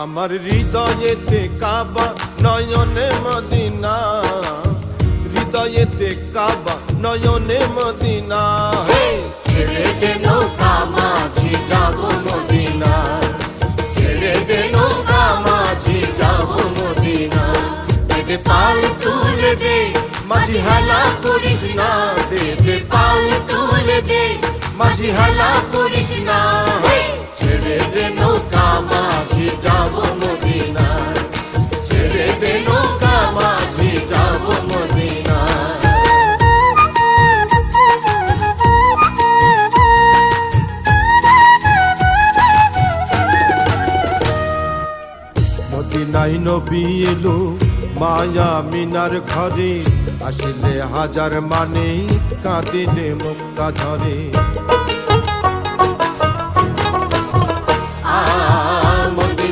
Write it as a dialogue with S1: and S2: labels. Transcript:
S1: আমার হৃদয়েতে কাবা নয়নে মদিনা, হৃদয়েতে কাবা নয়নে মদিনা।
S2: ছেড়ে দে নৌকা মাঝি যাব মদিনা, ছেড়ে দে নৌকা মাঝি যাব মদিনা। দে পাল তুলে দে
S1: মাঝি হেলা করিস না, দে দে পাল তুলে দে মাঝি হেলা করিস না।
S2: ছেড়ে দে নৌকা মাঝি যাব মদিনা, ছেড়ে দে নৌকা মাঝি যাব মদিনা।
S1: মদিনায় নবী এলো মায়া মিনার ঘরে, আসলে হাজার মানে কাঁদিলে মুক্তা ঝরে।